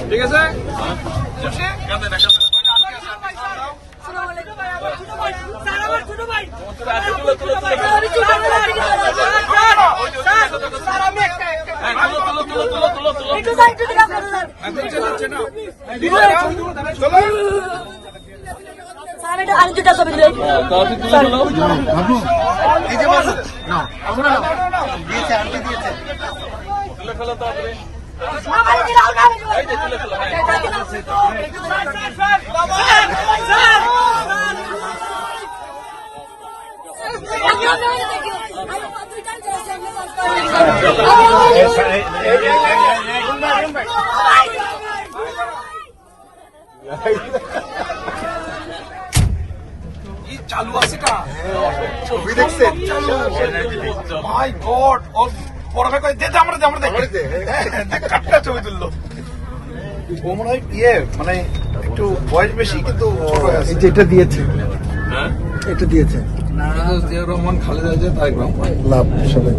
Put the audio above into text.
ঠিক আছে আরেকটা ছবি দিলে চালু আছে কা ছবি দেখছেন মাই গড ও বড় ভাই কই দে আমরা কাটটা ছবি তুললো ও মনে হয় মানে একটু বয়স বেশি কিন্তু ছোট আছে এটা দিয়েছে এটা দিয়েছে জিয়া রহমান খালেদা জিয়া তারেক রহমান লাভ সবাই